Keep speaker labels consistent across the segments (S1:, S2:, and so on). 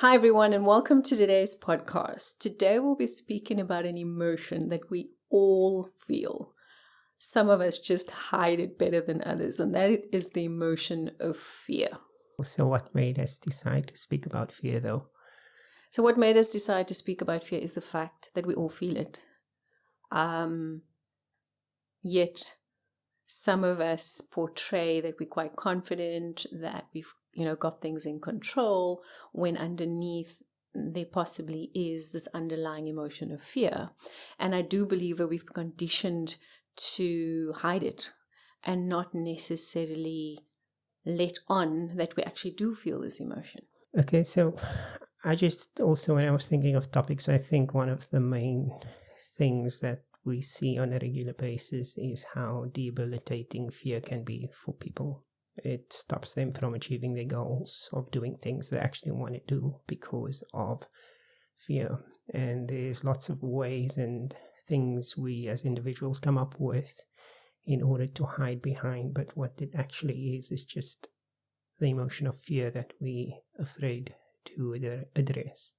S1: Hi, everyone, and welcome to today's podcast. Today, we'll be speaking about an emotion that we all feel. Some of us just hide it better than others, and that is the emotion of fear.
S2: So what made us decide to speak about fear, though?
S1: So what made us decide to speak about fear is the fact that we all feel it. Yet, some of us portray that we're quite confident, that we've got things in control, when underneath there possibly is this underlying emotion of fear. And I do believe that we've been conditioned to hide it and not necessarily let on that we actually do feel this emotion.
S2: Okay, so I just also, when I was thinking of topics, I think one of the main things that we see on a regular basis is how debilitating fear can be for people. It stops them from achieving their goals, of doing things they actually want to do because of fear. And there's lots of ways and things we as individuals come up with in order to hide behind. But what it actually is just the emotion of fear that we're afraid to address.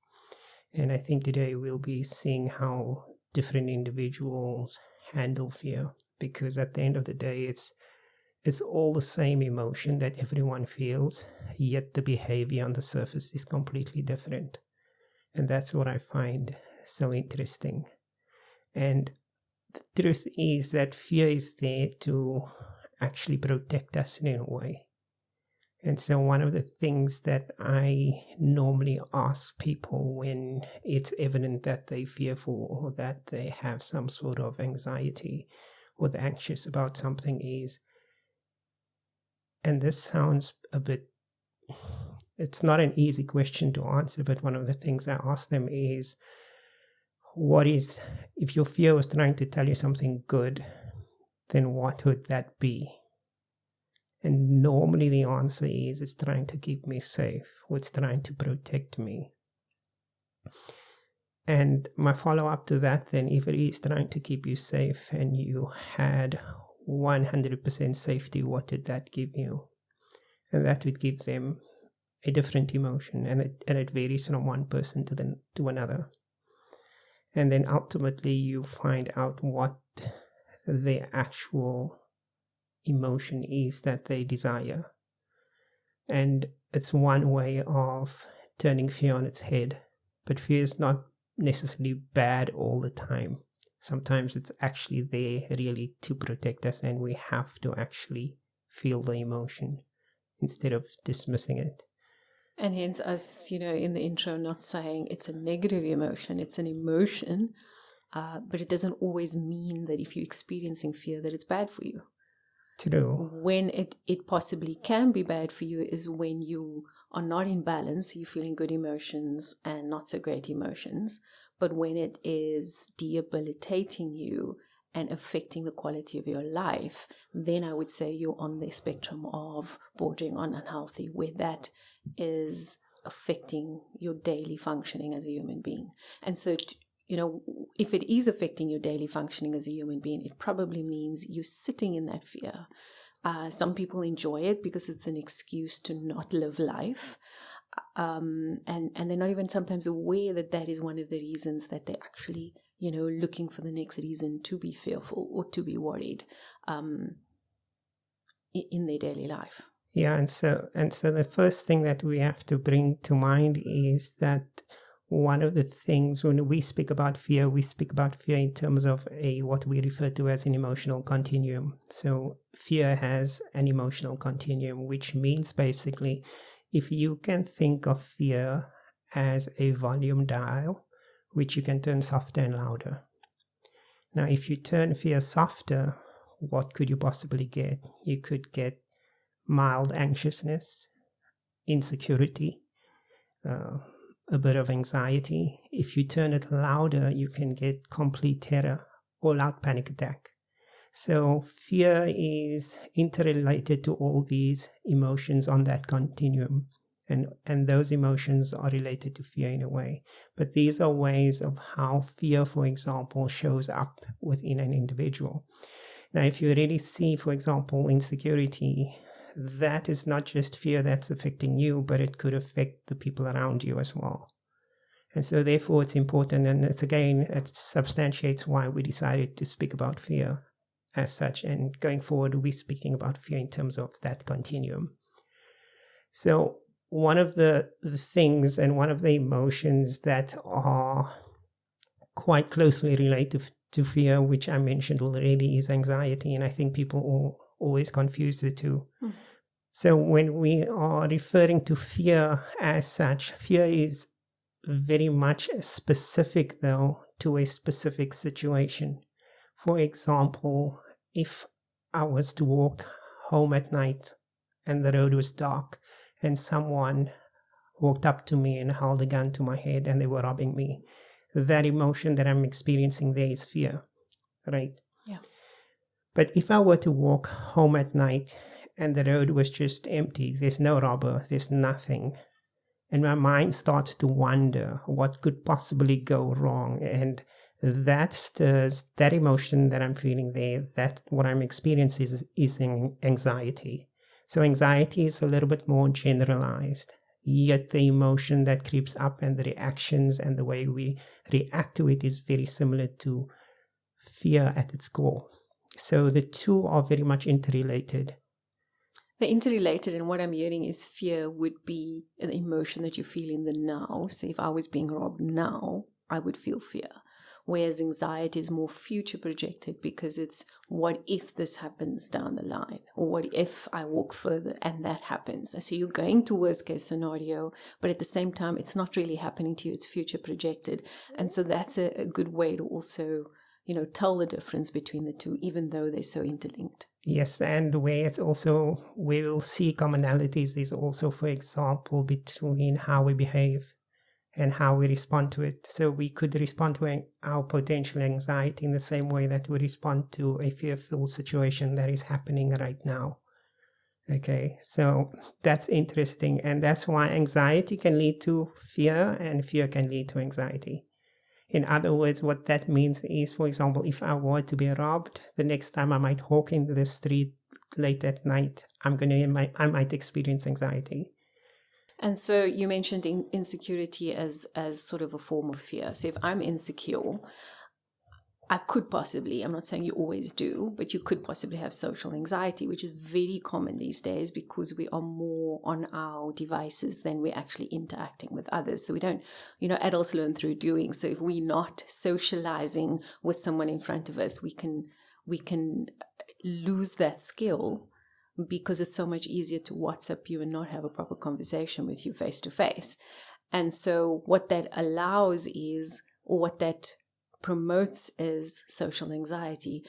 S2: And I think today we'll be seeing how different individuals handle fear, because at the end of the day, it's all the same emotion that everyone feels, yet the behavior on the surface is completely different. And that's what I find so interesting. And the truth is that fear is there to actually protect us in a way. And so one of the things that I normally ask people when it's evident that they're fearful or that they have some sort of anxiety or they're anxious about something is, and this sounds it's not an easy question to answer, but one of the things I ask them is, if your fear was trying to tell you something good, then what would that be? And normally the answer is, it's trying to keep me safe, or it's trying to protect me. And my follow-up to that then, if it is trying to keep you safe and you had 100% safety, what did that give you? And that would give them a different emotion, and it varies from one person to another. And then ultimately you find out what the actual emotion is that they desire. And it's one way of turning fear on its head. But fear is not necessarily bad all the time. Sometimes it's actually there really to protect us, and we have to actually feel the emotion instead of dismissing it.
S1: And hence us, in the intro, not saying it's a negative emotion, it's an emotion, but it doesn't always mean that if you're experiencing fear that it's bad for you.
S2: True.
S1: When it possibly can be bad for you is when you are not in balance, you're feeling good emotions and not so great emotions. But when it is debilitating you and affecting the quality of your life, then I would say you're on the spectrum of bordering on unhealthy, where that is affecting your daily functioning as a human being. And so, if it is affecting your daily functioning as a human being, it probably means you're sitting in that fear. Some people enjoy it because it's an excuse to not live life. And they're not even sometimes aware that is one of the reasons that they're actually, looking for the next reason to be fearful or to be worried in their daily life.
S2: Yeah, and so the first thing that we have to bring to mind is that one of the things when we speak about fear in terms of what we refer to as an emotional continuum. So fear has an emotional continuum, which means basically, if you can think of fear as a volume dial, which you can turn softer and louder. Now, if you turn fear softer, what could you possibly get? You could get mild anxiousness, insecurity, a bit of anxiety. If you turn it louder, you can get complete terror or loud panic attack. So fear is interrelated to all these emotions on that continuum. And those emotions are related to fear in a way. But these are ways of how fear, for example, shows up within an individual. Now, if you really see, for example, insecurity, that is not just fear that's affecting you, but it could affect the people around you as well. And so therefore it's important, and it substantiates why we decided to speak about fear as such. And going forward, we'll be speaking about fear in terms of that continuum. So one of the things and one of the emotions that are quite closely related to fear, which I mentioned already, is anxiety. And I think people always confuse the two. Mm. So when we are referring to fear as such, fear is very much specific, though, to a specific situation. For example, if I was to walk home at night and the road was dark and someone walked up to me and held a gun to my head and they were robbing me, that emotion that I'm experiencing there is fear, right?
S1: Yeah.
S2: But if I were to walk home at night and the road was just empty, there's no robber, there's nothing, and my mind starts to wonder what could possibly go wrong, and that stirs that emotion that I'm feeling there, that what I'm experiencing is anxiety. So anxiety is a little bit more generalized, yet the emotion that creeps up and the reactions and the way we react to it is very similar to fear at its core. So the two are very much interrelated.
S1: They're interrelated, and what I'm hearing is fear would be an emotion that you feel in the now. So if I was being robbed now, I would feel fear. Whereas anxiety is more future projected, because it's what if this happens down the line, or what if I walk further and that happens. So you're going to worst case scenario, but at the same time, it's not really happening to you, it's future projected. And so that's a good way to also, tell the difference between the two, even though they're so interlinked.
S2: Yes, and where we'll see commonalities is also, for example, between how we behave and how we respond to it. So we could respond to our potential anxiety in the same way that we respond to a fearful situation that is happening right now. Okay, so that's interesting. And that's why anxiety can lead to fear and fear can lead to anxiety. In other words, what that means is, for example, if I were to be robbed, the next time I might walk into the street late at night, I might experience anxiety.
S1: And so you mentioned insecurity as sort of a form of fear. So if I'm insecure, I could possibly, I'm not saying you always do, but you could possibly have social anxiety, which is very common these days because we are more on our devices than we're actually interacting with others. So we don't, adults learn through doing. So if we're not socializing with someone in front of us, we can lose that skill because it's so much easier to WhatsApp you and not have a proper conversation with you face to face. And so what that allows is, or what that promotes, is social anxiety.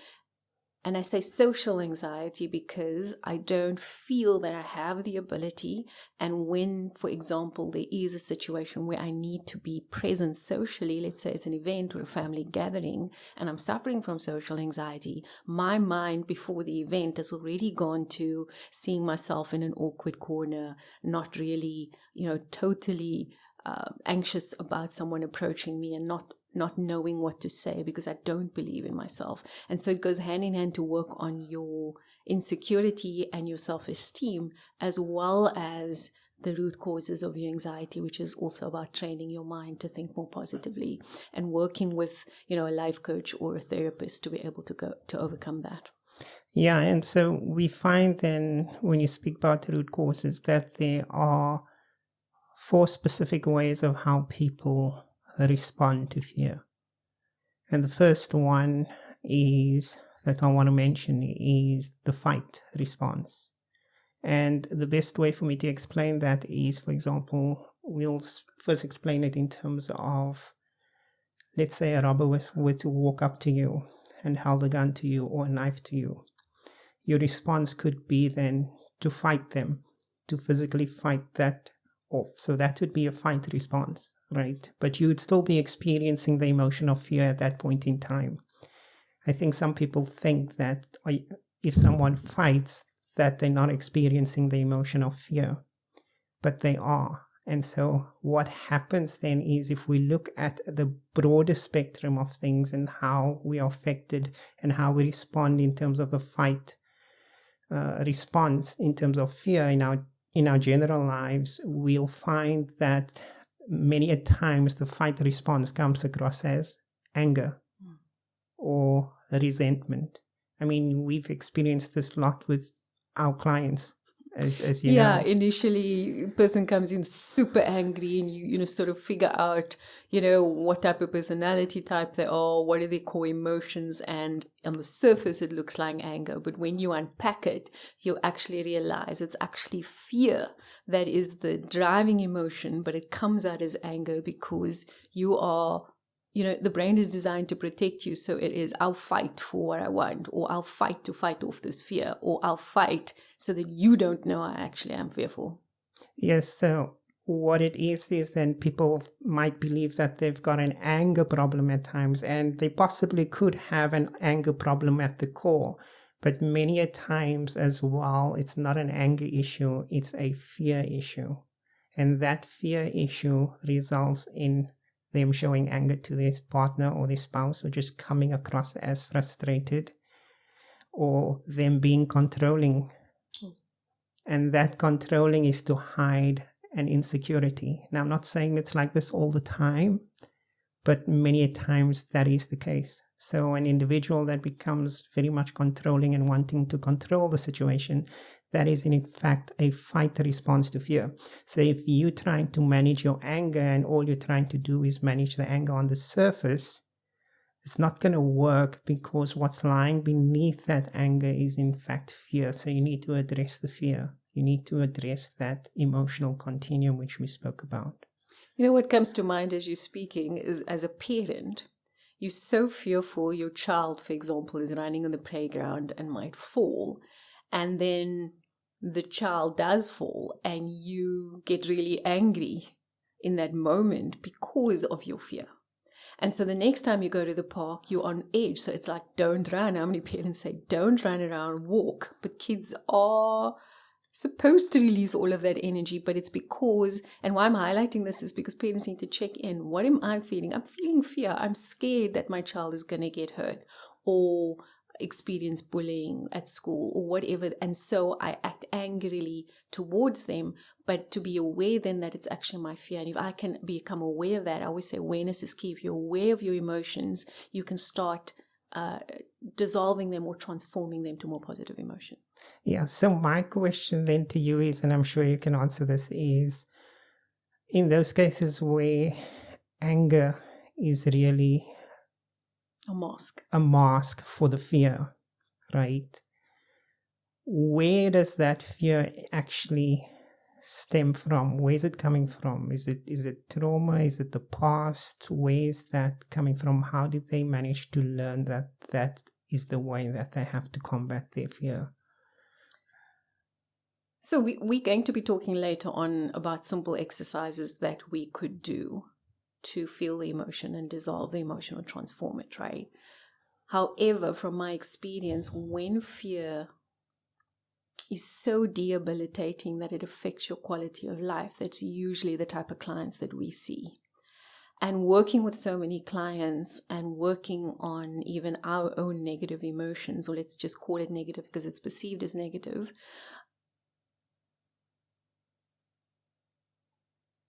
S1: And I say social anxiety because I don't feel that I have the ability. And when, for example, there is a situation where I need to be present socially, let's say it's an event or a family gathering, and I'm suffering from social anxiety, my mind before the event has already gone to seeing myself in an awkward corner, not really, totally anxious about someone approaching me and not knowing what to say because I don't believe in myself. And so it goes hand in hand to work on your insecurity and your self-esteem, as well as the root causes of your anxiety, which is also about training your mind to think more positively and working with, a life coach or a therapist to be able to overcome that.
S2: Yeah, and so we find then, when you speak about the root causes, that there are 4 specific ways of how people respond to fear. And the first one is that I want to mention is the fight response. And the best way for me to explain that is, for example, we'll first explain it in terms of, let's say a robber were to walk up to you and held a gun to you or a knife to you. Your response could be then to fight them, to physically fight that off. So that would be a fight response, right? But you would still be experiencing the emotion of fear at that point in time. I think some people think that if someone fights, that they're not experiencing the emotion of fear, but they are. And so what happens then is, if we look at the broader spectrum of things and how we are affected and how we respond in terms of the fight response in terms of fear in our general lives, we'll find that many a times the fight response comes across as anger or resentment. I mean, we've experienced this a lot with our clients, as you know.
S1: Initially, person comes in super angry, and you sort of figure out, what type of personality type they are, what are their core emotions, and on the surface it looks like anger, but when you unpack it, you actually realize it's actually fear that is the driving emotion, but it comes out as anger because you are, the brain is designed to protect you, so it is, I'll fight for what I want, or I'll fight to fight off this fear, or I'll fight so that you don't know I actually am fearful.
S2: Yes, so what it is then people might believe that they've got an anger problem at times, and they possibly could have an anger problem at the core. But many a times as well, it's not an anger issue, it's a fear issue. And that fear issue results in them showing anger to their partner or their spouse, or just coming across as frustrated, or them being controlling. And that controlling is to hide an insecurity. Now, I'm not saying it's like this all the time, but many a times that is the case. So an individual that becomes very much controlling and wanting to control the situation, that is in fact a fight response to fear. So if you're trying to manage your anger and all you're trying to do is manage the anger on the surface, it's not going to work, because what's lying beneath that anger is in fact fear. So you need to address the fear. You need to address that emotional continuum which we spoke about.
S1: What comes to mind as you're speaking is, as a parent, you're so fearful your child, for example, is running on the playground and might fall. And then the child does fall and you get really angry in that moment because of your fear. And so the next time you go to the park, you're on edge. So it's like, don't run. How many parents say, don't run around, walk? But kids are supposed to release all of that energy, but it's because, and why I'm highlighting this is because parents need to check in. What am I feeling? I'm feeling fear. I'm scared that my child is going to get hurt or experience bullying at school or whatever. And so I act angrily towards them, but to be aware then that it's actually my fear. And if I can become aware of that, I always say awareness is key. If you're aware of your emotions, you can start dissolving them or transforming them to more positive emotion.
S2: Yeah, so my question then to you is, and I'm sure you can answer this, is in those cases where anger is really
S1: a mask
S2: for the fear, right? Where does that fear actually stem from? Where is it coming from? Is it trauma? Is it the past? Where is that coming from? How did they manage to learn that is the way that they have to combat their fear?
S1: So we're going to be talking later on about simple exercises that we could do to feel the emotion and dissolve the emotion or transform it, right? However, from my experience, when fear is so debilitating that it affects your quality of life, that's usually the type of clients that we see. And working with so many clients and working on even our own negative emotions, or let's just call it negative because it's perceived as negative,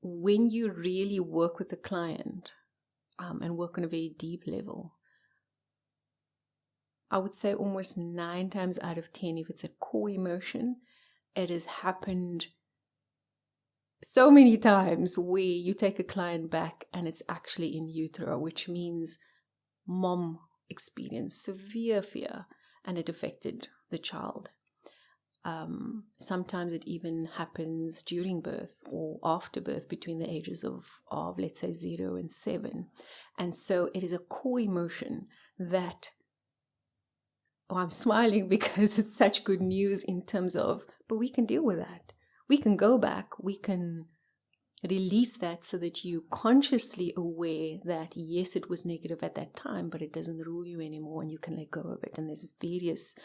S1: when you really work with the client and work on a very deep level, I would say almost 9 times out of 10, if it's a core emotion, it has happened so many times where you take a client back and it's actually in utero, which means mom experienced severe fear and it affected the child. Sometimes it even happens during birth or after birth between the ages of let's say 0 and 7. And so it is a core emotion that, I'm smiling because it's such good news in terms of, but we can deal with that. We can go back, we can release that so that you're consciously aware that yes, it was negative at that time, but it doesn't rule you anymore and you can let go of it. And there's various,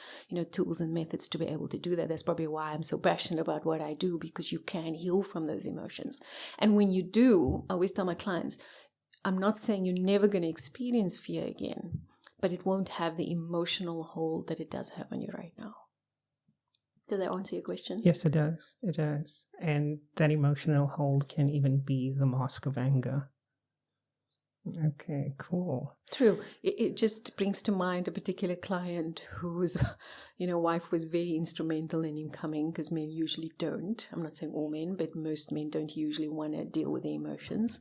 S1: tools and methods to be able to do that. That's probably why I'm so passionate about what I do, because you can heal from those emotions. And when you do, I always tell my clients, I'm not saying you're never going to experience fear again, but it won't have the emotional hold that it does have on you right now. Did that answer your question?
S2: Yes, it does. It does. And that emotional hold can even be the mask of anger. Okay, cool.
S1: True. It just brings to mind a particular client whose, wife was very instrumental in him coming, because men usually don't. I'm not saying all men, but most men don't usually want to deal with their emotions.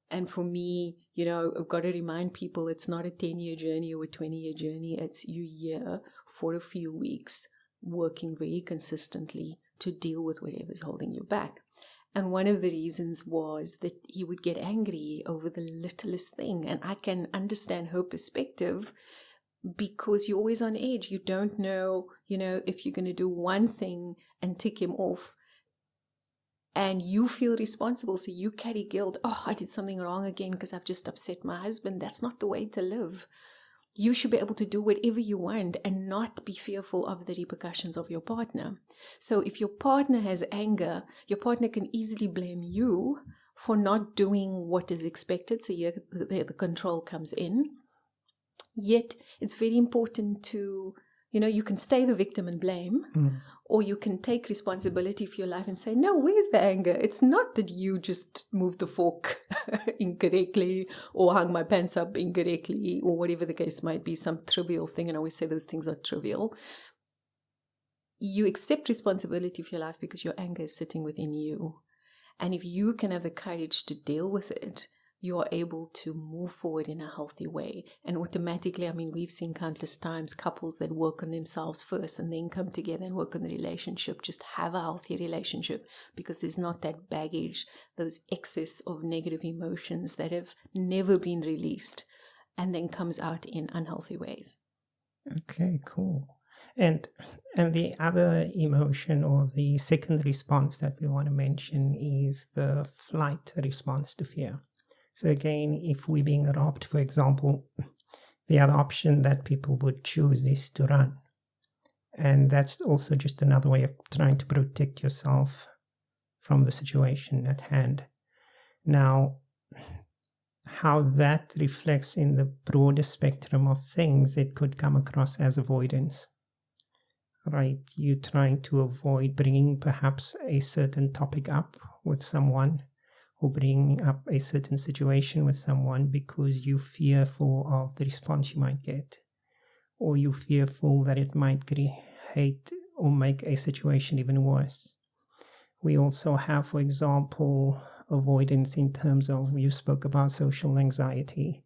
S1: And for me, I've got to remind people it's not a 10-year journey or a 20-year journey. It's you here for a few weeks, working very consistently to deal with whatever's holding you back. And one of the reasons was that he would get angry over the littlest thing. And I can understand her perspective, because you're always on edge. You don't know, if you're going to do one thing and tick him off, and you feel responsible. So you carry guilt. Oh, I did something wrong again because I've just upset my husband. That's not the way to live. You should be able to do whatever you want and not be fearful of the repercussions of your partner. So if your partner has anger, your partner can easily blame you for not doing what is expected. So here the control comes in. Yet it's very important to, you can stay the victim and blame, or you can take responsibility for your life and say, no, where's the anger? It's not that you just moved the fork incorrectly or hung my pants up incorrectly or whatever the case might be, some trivial thing. And I always say those things are trivial. You accept responsibility for your life because your anger is sitting within you. And if you can have the courage to deal with it, you are able to move forward in a healthy way. And automatically, we've seen countless times couples that work on themselves first and then come together and work on the relationship, just have a healthy relationship, because there's not that baggage, those excess of negative emotions that have never been released and then comes out in unhealthy ways.
S2: Okay, cool. And the other emotion, or the second response that we want to mention, is the flight response to fear. So again, if we're being robbed, for example, the other option that people would choose is to run. And that's also just another way of trying to protect yourself from the situation at hand. Now, how that reflects in the broader spectrum of things, it could come across as avoidance. Right? You're trying to avoid bringing perhaps a certain topic up with someone, or bring up a certain situation with someone because you're fearful of the response you might get, or you're fearful that it might create or make a situation even worse. We also have, for example, avoidance in terms of, you spoke about social anxiety,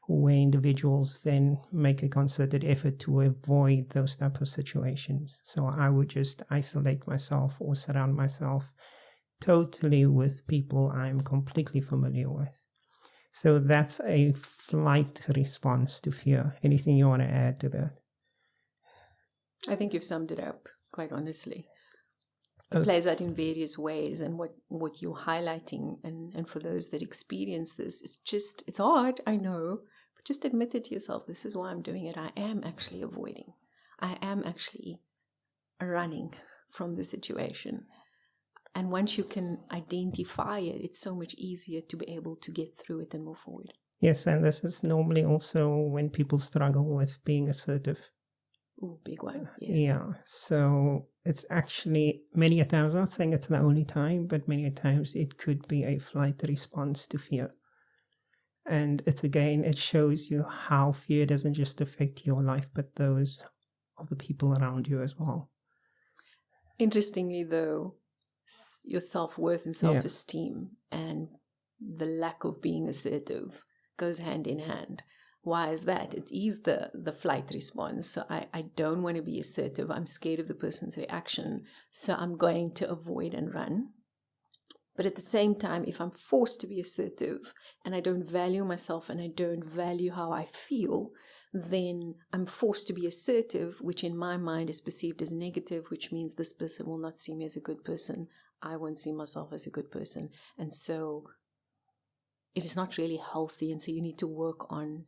S2: where individuals then make a concerted effort to avoid those type of situations. So I would just isolate myself or surround myself totally with people I'm completely familiar with. So that's a flight response to fear. Anything you want to add to that?
S1: I think you've summed it up, quite honestly.
S2: Okay.
S1: It plays out in various ways, and what you're highlighting, and for those that experience this, it's hard, I know, but just admit it to yourself. This is why I'm doing it. I am actually avoiding. I am actually running from the situation. And once you can identify it, it's so much easier to be able to get through it and move forward.
S2: Yes, and this is normally also when people struggle with being assertive.
S1: Ooh, big one, yes.
S2: Yeah, so it's actually many a times, I'm not saying it's the only time, but many a times it could be a flight response to fear. And it shows you how fear doesn't just affect your life, but those of the people around you as well.
S1: Interestingly, though, your self-worth and self-esteem and the lack of being assertive goes hand in hand. Why is that? It is the flight response. So I don't want to be assertive. I'm scared of the person's reaction. So I'm going to avoid and run. But at the same time, if I'm forced to be assertive and I don't value myself and I don't value how I feel, then I'm forced to be assertive, which in my mind is perceived as negative, which means this person will not see me as a good person. I won't see myself as a good person. And so it is not really healthy. And so you need to work on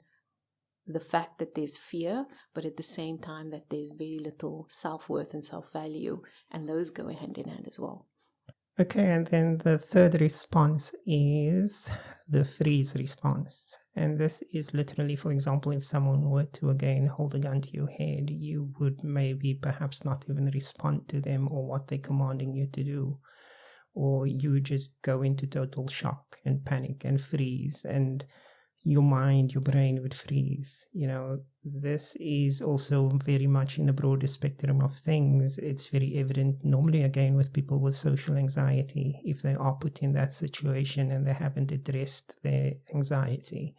S1: the fact that there's fear, but at the same time that there's very little self-worth and self-value. And those go hand in hand as well.
S2: Okay, and then the third response is the freeze response. And this is literally, for example, if someone were to again hold a gun to your head, you would maybe perhaps not even respond to them or what they're commanding you to do. Or you just go into total shock and panic and freeze, and your mind, your brain would freeze. This is also very much in the broader spectrum of things. It's very evident normally again with people with social anxiety, if they are put in that situation and they haven't addressed their anxiety,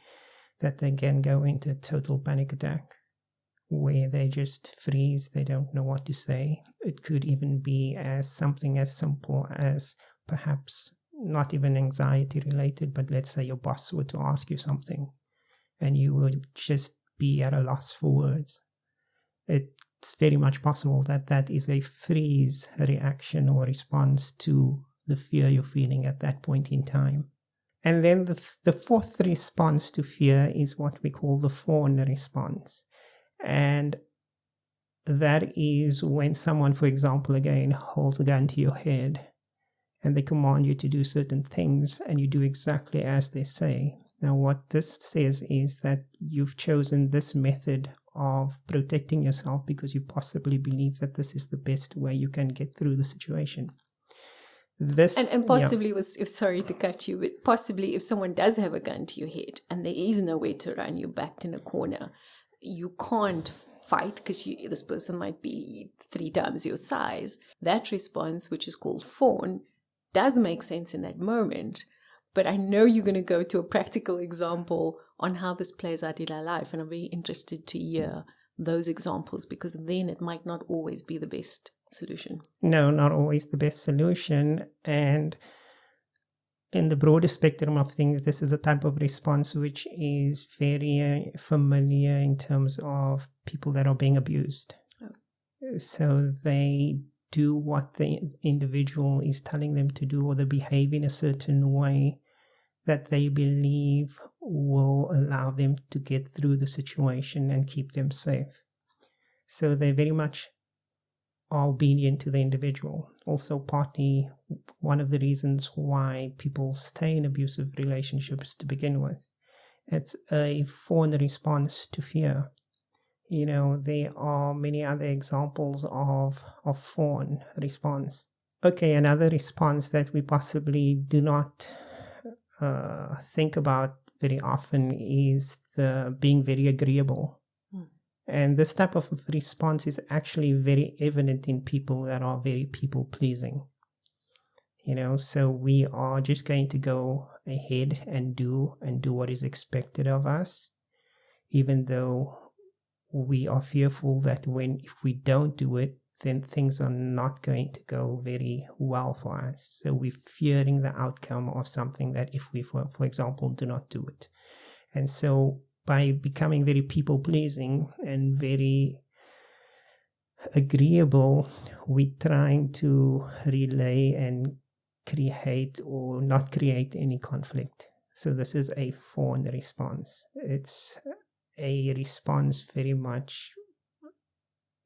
S2: that they can go into a total panic attack where they just freeze, they don't know what to say. It could even be as something as simple as perhaps not even anxiety related, but let's say your boss were to ask you something and you would just be at a loss for words. It's very much possible that that is a freeze reaction or response to the fear you're feeling at that point in time. And then the fourth response to fear is what we call the fawn response. And that is when someone, for example, again, holds a gun to your head and they command you to do certain things and you do exactly as they say. Now, what this says is that you've chosen this method of protecting yourself because you possibly believe that this is the best way you can get through the situation.
S1: And possibly if sorry to cut you, but possibly if someone does have a gun to your head and there is nowhere to run, you're backed in a corner, you can't fight because this person might be 3 times your size. That response, which is called fawn, does make sense in that moment. But I know you're going to go to a practical example on how this plays out in our life, and I'm very interested to hear those examples because then it might not always be the best solution.
S2: No, not always the best solution. And in the broader spectrum of things, this is a type of response which is very familiar in terms of people that are being abused. Oh. So they do what the individual is telling them to do, or they behave in a certain way that they believe will allow them to get through the situation and keep them safe. So they very much are obedient to the individual. Also, partly one of the reasons why people stay in abusive relationships to begin with. It's a fawn response to fear. There are many other examples of fawn response. Okay, another response that we possibly do not think about very often is the being very agreeable. And this type of response is actually very evident in people that are very people-pleasing. So we are just going to go ahead and do what is expected of us, even though we are fearful that if we don't do it, then things are not going to go very well for us. So we're fearing the outcome of something that if we, for example, do not do it. And so by becoming very people-pleasing and very agreeable, we're trying to relay and create or not create any conflict. So this is a fawn response. It's a response very much,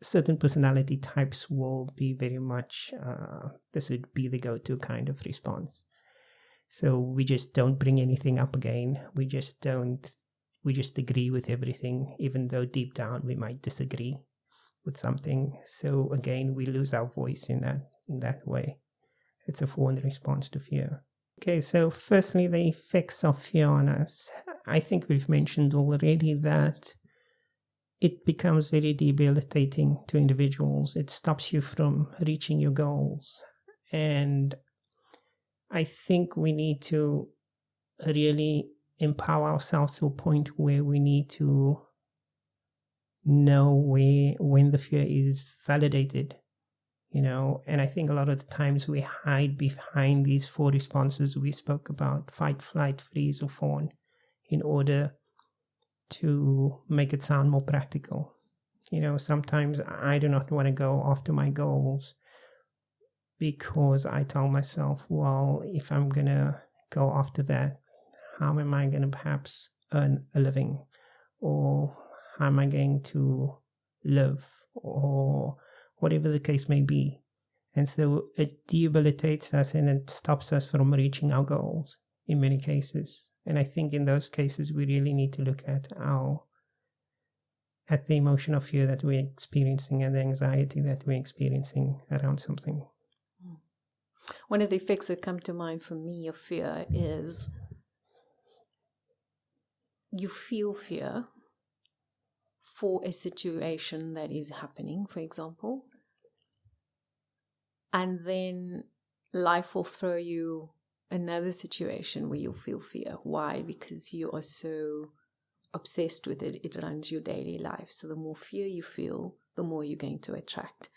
S2: certain personality types will be very much, this would be the go-to kind of response. So we just don't bring anything up again. We just agree with everything, even though deep down we might disagree with something. So again, we lose our voice in that way. It's a fawn response to fear. Okay, so firstly, the effects of fear on us. I think we've mentioned already that it becomes very debilitating to individuals. It stops you from reaching your goals. And I think we need to really empower ourselves to a point where we need to know when the fear is validated, and I think a lot of the times we hide behind these 4 responses we spoke about: fight, flight, freeze, or fawn, in order to make it sound more practical. Sometimes I do not want to go after my goals because I tell myself, well, if I'm going to go after that, how am I going to perhaps earn a living? Or how am I going to live? Or whatever the case may be. And so it debilitates us and it stops us from reaching our goals in many cases. And I think in those cases, we really need to look at the emotion of fear that we're experiencing and the anxiety that we're experiencing around something.
S1: One of the effects that come to mind for me of fear is you feel fear for a situation that is happening, for example, and then life will throw you another situation where you'll feel fear. Why? Because you are so obsessed with it. It runs your daily life. So the more fear you feel, the more you're going to attract.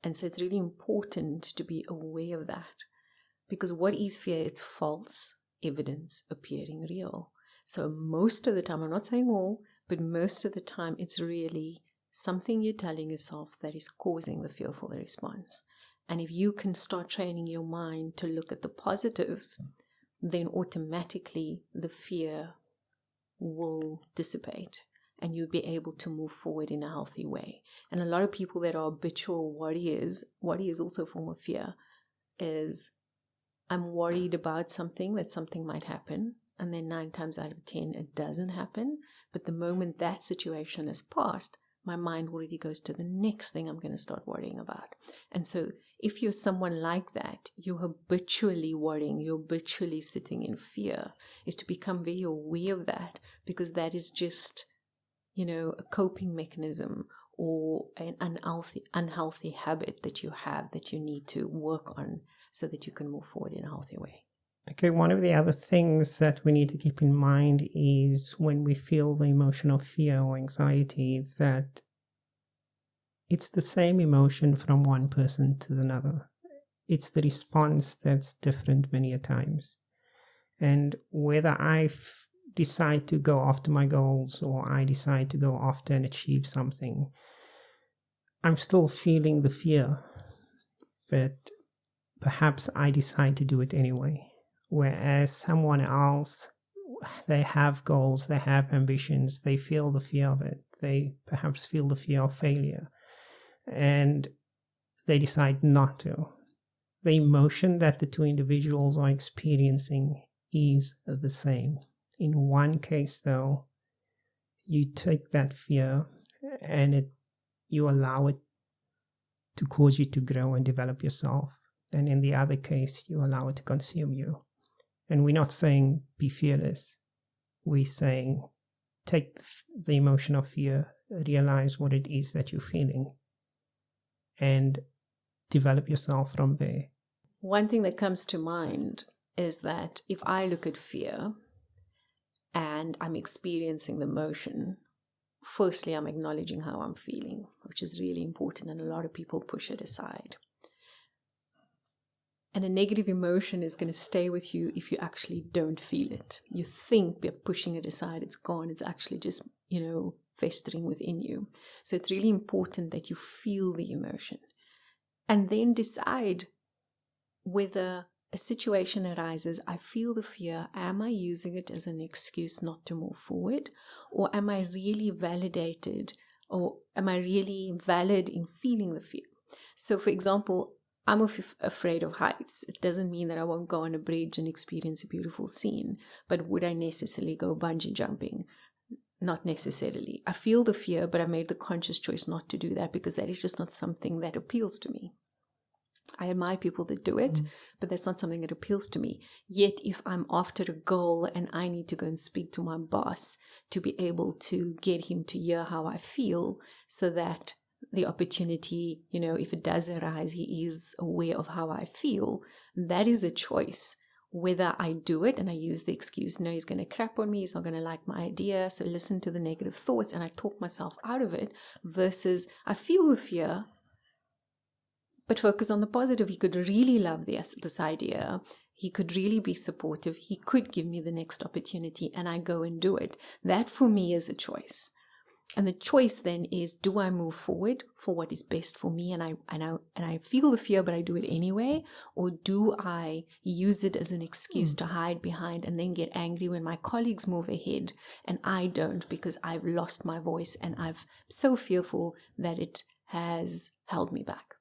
S1: And so it's really important to be aware of that. Because what is fear? It's false evidence appearing real. So most of the time, I'm not saying all, but most of the time, it's really something you're telling yourself that is causing the fearful response. And if you can start training your mind to look at the positives, then automatically the fear will dissipate and you'll be able to move forward in a healthy way. And a lot of people that are habitual worriers also a form of fear, is I'm worried about something, that something might happen, and then 9 times out of 10 it doesn't happen. But the moment that situation has passed, my mind already goes to the next thing I'm going to start worrying about. And so if you're someone like that, you're habitually worrying, you're habitually sitting in fear, is to become very aware of that, because that is just, a coping mechanism or an unhealthy habit that you have that you need to work on so that you can move forward in a healthy way.
S2: Okay, one of the other things that we need to keep in mind is when we feel the emotion of fear or anxiety, that it's the same emotion from one person to another. It's the response that's different many a times. And whether I decide to go after my goals or I decide to go after and achieve something, I'm still feeling the fear, but perhaps I decide to do it anyway. Whereas someone else, they have goals, they have ambitions, they feel the fear of it. They perhaps feel the fear of failure and they decide not to. The emotion that the two individuals are experiencing is the same. In one case, though, you take that fear and you allow it to cause you to grow and develop yourself. And in the other case, you allow it to consume you. And we're not saying be fearless. We're saying take the emotion of fear, realize what it is that you're feeling, and develop yourself from there.
S1: One thing that comes to mind is that if I look at fear and I'm experiencing the emotion, firstly, I'm acknowledging how I'm feeling, which is really important, and a lot of people push it aside. And a negative emotion is going to stay with you if you actually don't feel it. You think you're pushing it aside, it's gone, it's actually just, festering within you. So it's really important that you feel the emotion and then decide whether a situation arises, I feel the fear, am I using it as an excuse not to move forward? Or am I really validated, or am I really valid in feeling the fear? So for example, I'm afraid of heights. It doesn't mean that I won't go on a bridge and experience a beautiful scene, but would I necessarily go bungee jumping? Not necessarily. I feel the fear, but I made the conscious choice not to do that because that is just not something that appeals to me. I admire people that do it, but that's not something that appeals to me. Yet if I'm after a goal and I need to go and speak to my boss to be able to get him to hear how I feel so that the opportunity, if it does arise, he is aware of how I feel, that is a choice. Whether I do it and I use the excuse, no, he's going to crap on me, he's not going to like my idea, so listen to the negative thoughts and I talk myself out of it, versus I feel the fear, but focus on the positive. He could really love this idea. He could really be supportive. He could give me the next opportunity and I go and do it. That for me is a choice. And the choice then is, do I move forward for what is best for me and I feel the fear, but I do it anyway? Or do I use it as an excuse to hide behind and then get angry when my colleagues move ahead and I don't because I've lost my voice and I'm so fearful that it has held me back?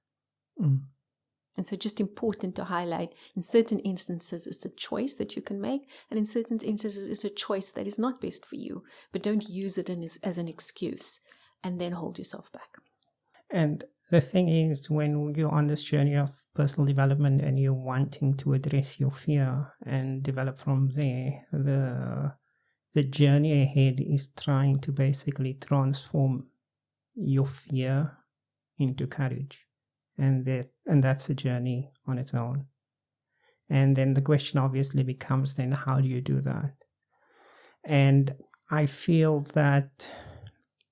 S1: And so just important to highlight, in certain instances, it's a choice that you can make, and in certain instances, it's a choice that is not best for you. But don't use it as an excuse and then hold yourself back.
S2: And the thing is, when you're on this journey of personal development and you're wanting to address your fear and develop from there, the journey ahead is trying to basically transform your fear into courage. And that's a journey on its own. And then the question obviously becomes then, how do you do that? And I feel that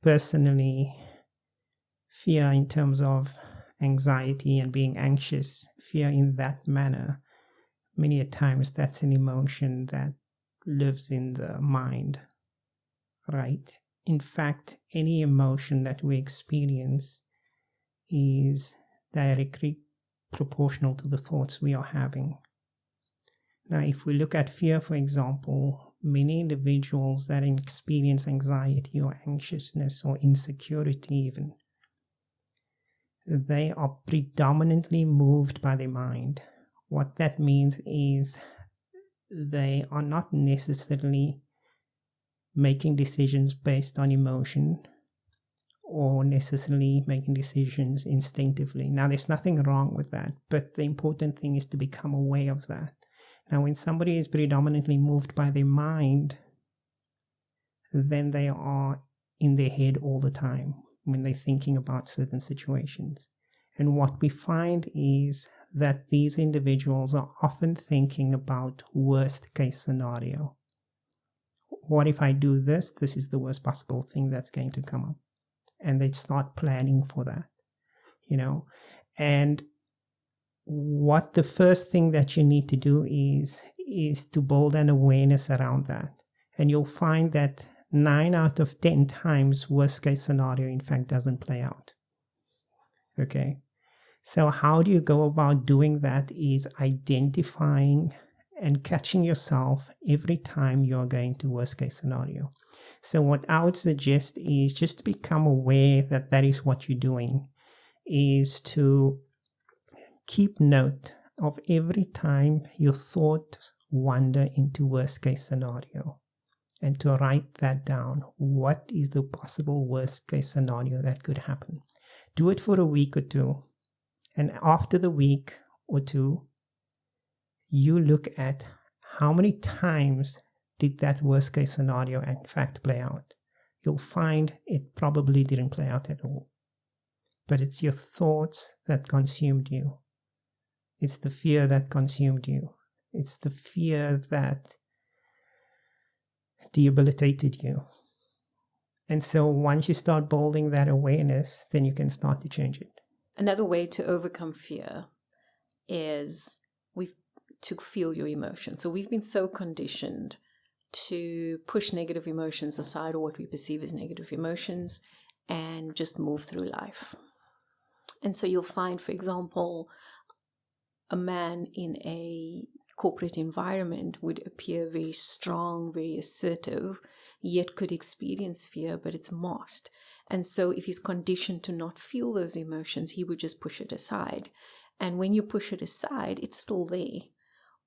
S2: personally, fear in terms of anxiety and being anxious, fear in that manner, many a times that's an emotion that lives in the mind, right? In fact, any emotion that we experience is directly proportional to the thoughts we are having. Now, if we look at fear, for example, many individuals that experience anxiety or anxiousness or insecurity even, they are predominantly moved by their mind. What that means is they are not necessarily making decisions based on emotion or necessarily making decisions instinctively. Now, there's nothing wrong with that, but the important thing is to become aware of that. Now, when somebody is predominantly moved by their mind, then they are in their head all the time when they're thinking about certain situations. And what we find is that these individuals are often thinking about worst case scenario. What if I do this? This is the worst possible thing that's going to come up. And they start planning for that, and what the first thing that you need to do is to build an awareness around that. And you'll find that 9 out of 10 times worst case scenario in fact doesn't play out. Okay, so how do you go about doing that is identifying and catching yourself every time you're going to worst case scenario. So what I would suggest is just to become aware that that is what you're doing, is to keep note of every time your thoughts wander into worst case scenario and to write that down. What is the possible worst case scenario that could happen? Do it for a week or two. And after the week or two, you look at how many times did that worst case scenario in fact play out. You'll find it probably didn't play out at all. But it's your thoughts that consumed you. It's the fear that consumed you. It's the fear that debilitated you. And so once you start building that awareness, then you can start to change it.
S1: Another way to overcome fear is to feel your emotions. So we've been so conditioned to push negative emotions aside, or what we perceive as negative emotions, and just move through life. And so you'll find, for example, a man in a corporate environment would appear very strong, very assertive, yet could experience fear, but it's masked. And so if he's conditioned to not feel those emotions, he would just push it aside. And when you push it aside, it's still there.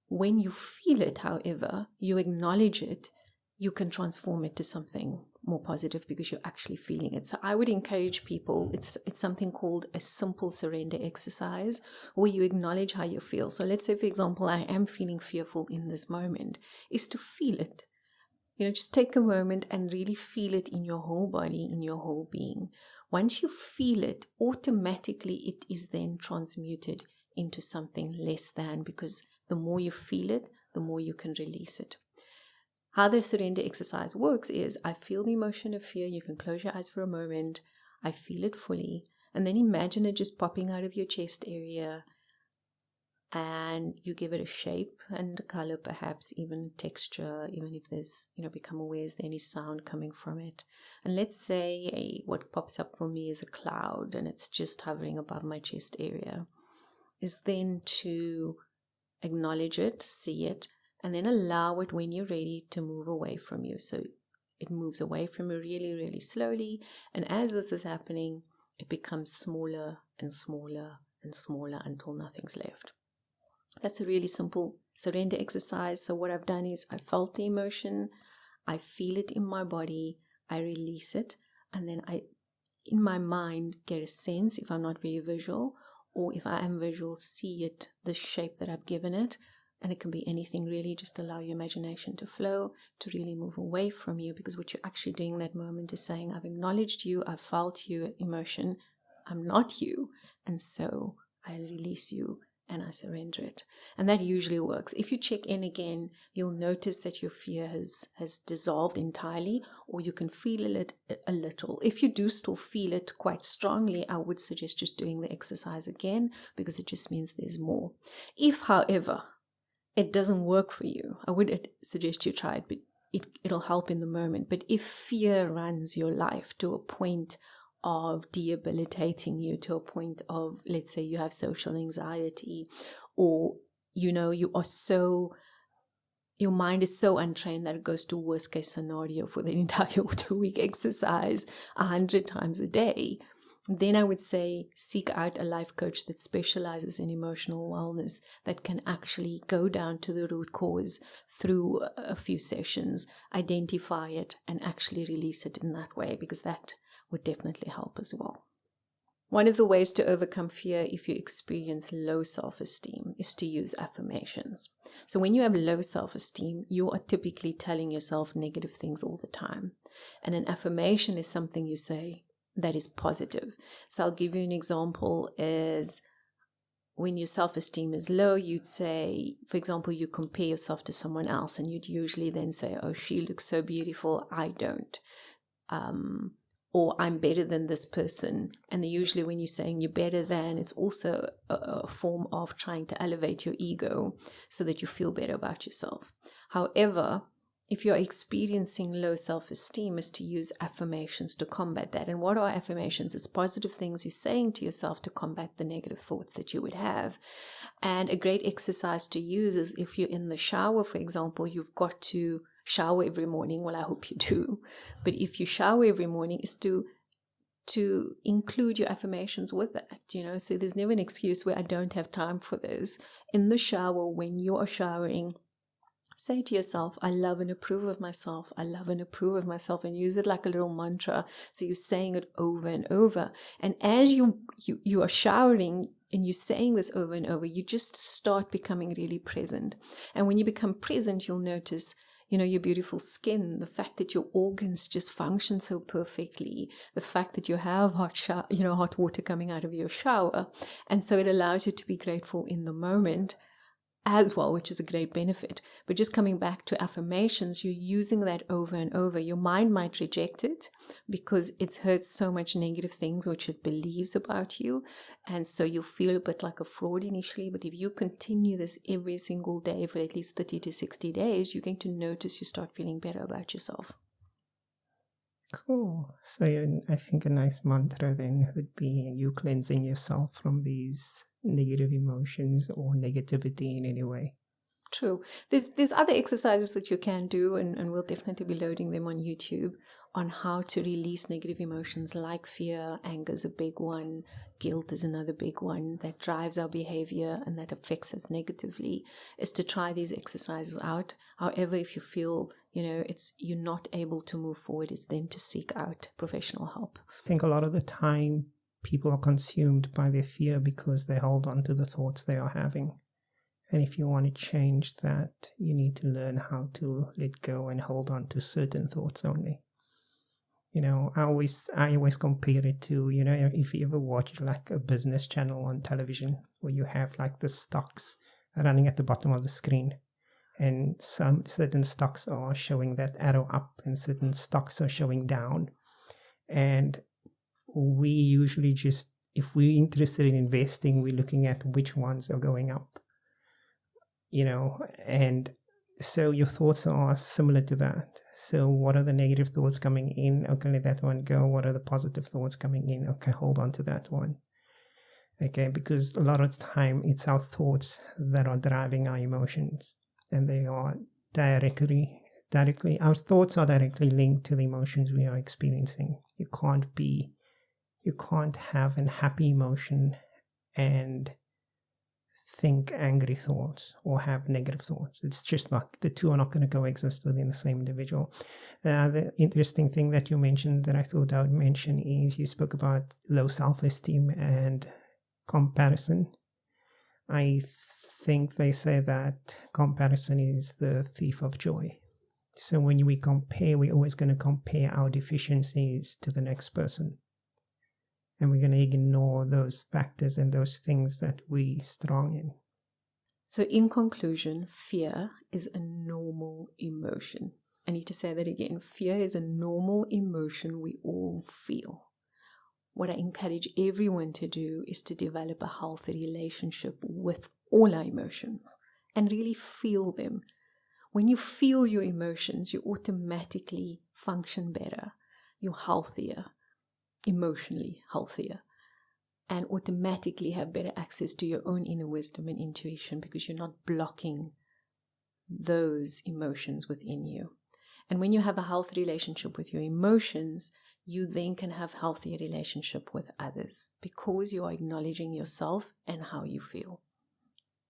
S1: When you feel it, however, you acknowledge it, you can transform it to something more positive because you're actually feeling it. So I would encourage people, it's something called a simple surrender exercise, where you acknowledge how you feel. So let's say, for example, I am feeling fearful in this moment, is to feel it. Just take a moment and really feel it in your whole body, in your whole being. Once you feel it, automatically it is then transmuted into something less than, because the more you feel it, the more you can release it. How the surrender exercise works is, I feel the emotion of fear. You can close your eyes for a moment. I feel it fully. And then imagine it just popping out of your chest area. And you give it a shape and a color, perhaps even texture, even if there's, become aware, is there any sound coming from it? And let's say what pops up for me is a cloud and it's just hovering above my chest area. Is then to acknowledge it, see it, and then allow it when you're ready to move away from you. So it moves away from you really, really slowly. And as this is happening, it becomes smaller and smaller and smaller until nothing's left. That's a really simple surrender exercise. So what I've done is I felt the emotion, I feel it in my body, I release it, and then I, in my mind, get a sense, if I'm not very visual, or if I am visual, see it, the shape that I've given it. And it can be anything really. Just allow your imagination to flow, to really move away from you, because what you're actually doing in that moment is saying, I've acknowledged you, I've felt you, emotion, I'm not you, and so I release you and I surrender it. And that usually works. If you check in again, you'll notice that your fear has dissolved entirely, or you can feel it a little. If you do still feel it quite strongly, I would suggest just doing the exercise again, because it just means there's more. If, however, it doesn't work for you, I would suggest you try it, but it'll help in the moment. But if fear runs your life to a point of debilitating you, to a point of, let's say you have social anxiety, or you are so, your mind is so untrained that it goes to worst case scenario for the entire 2-week exercise 100 times a day, then I would say seek out a life coach that specializes in emotional wellness, that can actually go down to the root cause through a few sessions, identify it, and actually release it in that way, because that would definitely help as well. One of the ways to overcome fear if you experience low self-esteem is to use affirmations. So when you have low self-esteem, you are typically telling yourself negative things all the time. And an affirmation is something you say that is positive. So I'll give you an example. Is when your self-esteem is low, you'd say, for example, you compare yourself to someone else, and you'd usually then say, oh, she looks so beautiful, I don't. Or I'm better than this person. And usually when you're saying you're better than, it's also a form of trying to elevate your ego so that you feel better about yourself. However, if you're experiencing low self-esteem, is to use affirmations to combat that. And what are affirmations? It's positive things you're saying to yourself to combat the negative thoughts that you would have. And a great exercise to use is if you're in the shower, for example, you've got to shower every morning. Well, I hope you do. But if you shower every morning, is to include your affirmations with that, so there's never an excuse where I don't have time for this. In the shower, when you are showering, say to yourself, I love and approve of myself. I love and approve of myself, and use it like a little mantra. So you're saying it over and over. And as you are showering and you're saying this over and over, you just start becoming really present. And when you become present, you'll notice, your beautiful skin, the fact that your organs just function so perfectly, the fact that you have hot water coming out of your shower. And so it allows you to be grateful in the moment as well, which is a great benefit. But just coming back to affirmations, you're using that over and over. Your mind might reject it because it's heard so much negative things which it believes about you, and so you'll feel a bit like a fraud initially. But if you continue this every single day for at least 30 to 60 days, you're going to notice you start feeling better about yourself.
S2: Cool. So I think a nice mantra then would be you cleansing yourself from these negative emotions or negativity in any way.
S1: True. There's other exercises that you can do, and we'll definitely be loading them on YouTube, on how to release negative emotions like fear. Anger is a big one. Guilt is another big one that drives our behavior and that affects us negatively, is to try these exercises out. However, if you feel, you're not able to move forward, it's then to seek out professional help.
S2: I think a lot of the time people are consumed by their fear because they hold on to the thoughts they are having. And if you want to change that, you need to learn how to let go and hold on to certain thoughts only. I always compare it to, if you ever watch like a business channel on television where you have like the stocks running at the bottom of the screen, and certain stocks are showing that arrow up and certain stocks are showing down. And we usually just, if we're interested in investing, we're looking at which ones are going up, and so your thoughts are similar to that. So what are the negative thoughts coming in? Okay, let that one go. What are the positive thoughts coming in? Okay, hold on to that one. Okay, because a lot of the time it's our thoughts that are driving our emotions, and they are directly, our thoughts are directly linked to the emotions we are experiencing. You can't have a happy emotion and think angry thoughts or have negative thoughts. It's just like the two are not going to coexist within the same individual. The interesting thing that you mentioned that I thought I would mention is you spoke about low self-esteem and comparison. I think they say that comparison is the thief of joy. So when we compare, we're always going to compare our deficiencies to the next person. And we're going to ignore those factors and those things that we're strong in.
S1: So in conclusion, fear is a normal emotion. I need to say that again. Fear is a normal emotion we all feel. What I encourage everyone to do is to develop a healthy relationship with all our emotions and really feel them. When you feel your emotions, you automatically function better. You're healthier, emotionally healthier, and automatically have better access to your own inner wisdom and intuition because you're not blocking those emotions within you. And when you have a healthy relationship with your emotions, you then can have healthier relationship with others because you are acknowledging yourself and how you feel.